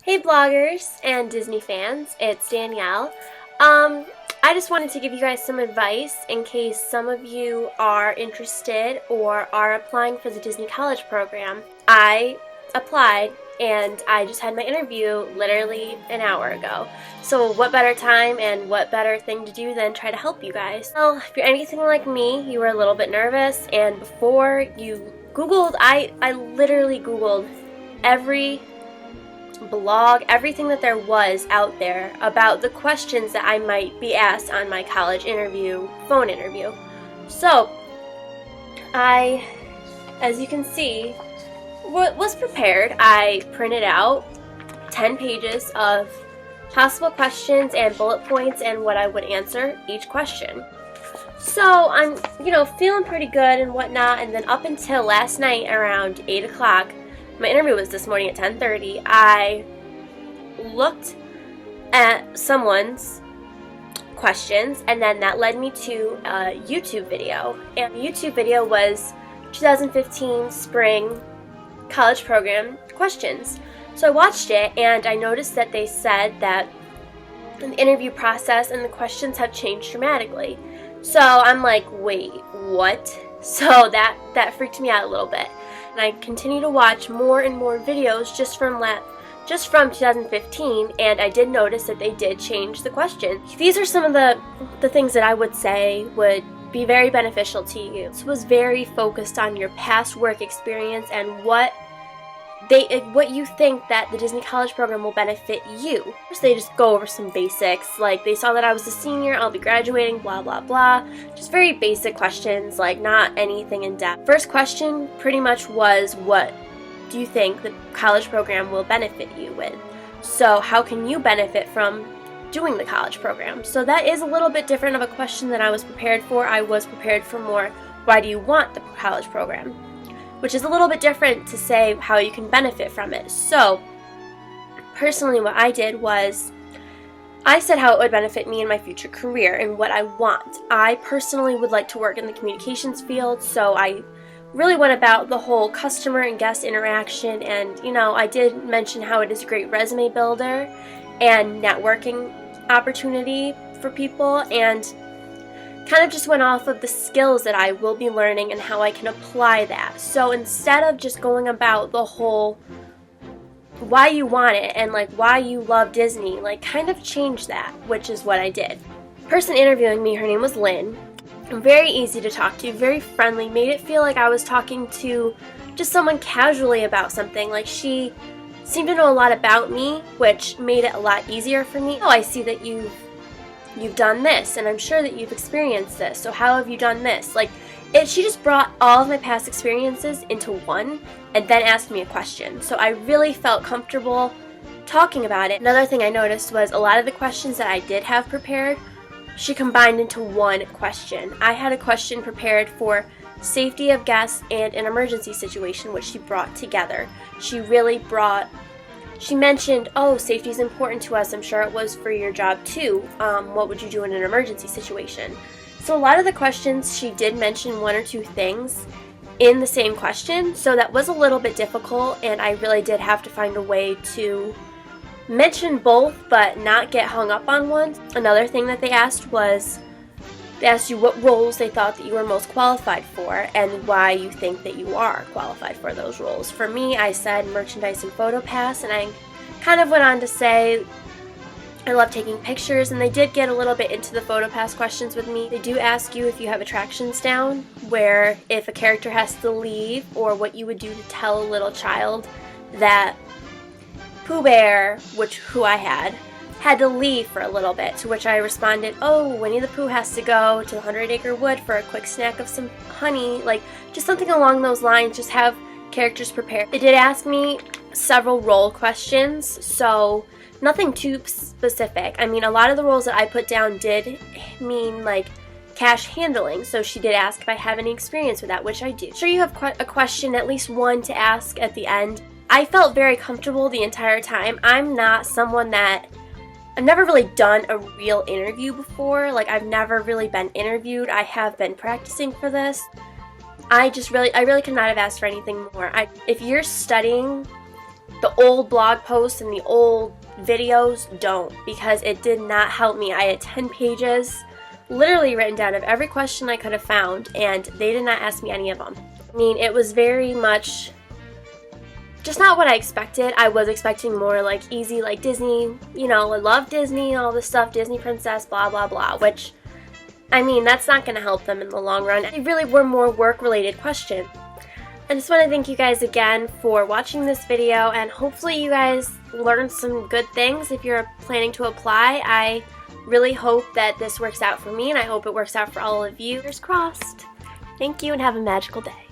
Hey bloggers and Disney fans, it's Danielle. I just wanted to give you guys some advice in case some of you are interested or are applying for the Disney College program. I applied and I just had my interview literally an hour ago. So what better time and what better thing to do than try to help you guys? Well, if you're anything like me, you were a little bit nervous, and before you Googled, I literally Googled every blog, everything that there was out there about the questions that I might be asked on my college interview, phone interview. So, as you can see, was prepared. I printed out 10 pages of possible questions and bullet points and what I would answer each question. So I'm, feeling pretty good and whatnot, and then up until last night around 8 o'clock, my interview was this morning at 10:30. I looked at someone's questions, and then that led me to a YouTube video. And the YouTube video was 2015 spring college program questions. So I watched it, and I noticed that they said that the interview process and the questions have changed dramatically. So I'm like, wait, what? So that freaked me out a little bit. And I continue to watch more and more videos just from 2015, and I did notice that they did change the question. These are some of the things that I would say would be very beneficial to you. This was very focused on your past work experience and what you think that the Disney College program will benefit you. First, they just go over some basics, like they saw that I was a senior, I'll be graduating, blah blah blah. Just very basic questions, like not anything in depth. First question pretty much was, what do you think the college program will benefit you with? So how can you benefit from doing the college program? So that is a little bit different of a question than I was prepared for. I was prepared for more, why do you want the college program? Which is a little bit different to say how you can benefit from it. So, personally what I did was, I said how it would benefit me in my future career and what I want. I personally would like to work in the communications field, so I really went about the whole customer and guest interaction, and I did mention how it is a great resume builder and networking opportunity for people, and kind of just went off of the skills that I will be learning and how I can apply that. So instead of just going about the whole why you want it and like why you love Disney, like kind of change that, which is what I did. The person interviewing me, her name was Lynn. Very easy to talk to, very friendly, made it feel like I was talking to just someone casually about something. Like she seemed to know a lot about me, which made it a lot easier for me. Oh, I see that you've done this, and I'm sure that you've experienced this, so how have you done this? She just brought all of my past experiences into one and then asked me a question. So I really felt comfortable talking about it. Another thing I noticed was a lot of the questions that I did have prepared, she combined into one question. I had a question prepared for safety of guests and an emergency situation, which she brought together. She mentioned, oh, safety is important to us. I'm sure it was for your job too. What would you do in an emergency situation? So a lot of the questions, she did mention one or two things in the same question. So that was a little bit difficult, and I really did have to find a way to mention both but not get hung up on one. Another thing that they asked you what roles they thought that you were most qualified for and why you think that you are qualified for those roles. For me, I said merchandise and PhotoPass, and I kind of went on to say I love taking pictures, and they did get a little bit into the PhotoPass questions with me. They do ask you if you have attractions down, where if a character has to leave, or what you would do to tell a little child that Pooh Bear, who I had to leave for a little bit, to which I responded, oh, Winnie the Pooh has to go to the 100-acre wood for a quick snack of some honey, just something along those lines, just have characters prepared. They did ask me several role questions, so nothing too specific. I mean, a lot of the roles that I put down did mean cash handling, so she did ask if I have any experience with that, which I do. Sure, you have a question, at least one, to ask at the end. I felt very comfortable the entire time. I'm not someone that I've never really done a real interview before. I've never really been interviewed. I have been practicing for this. I really could not have asked for anything more. If you're studying the old blog posts and the old videos don't, because it did not help me. I had 10 pages literally written down of every question I could have found, and they did not ask me any of them. I mean, it was very much just not what I expected. I was expecting more like easy, like Disney, you know, I love Disney, all this stuff, Disney princess, blah, blah, blah, which, I mean, that's not going to help them in the long run. They really were more work-related questions. I just want to thank you guys again for watching this video, and hopefully you guys learned some good things if you're planning to apply. I really hope that this works out for me, and I hope it works out for all of you. Fingers crossed. Thank you, and have a magical day.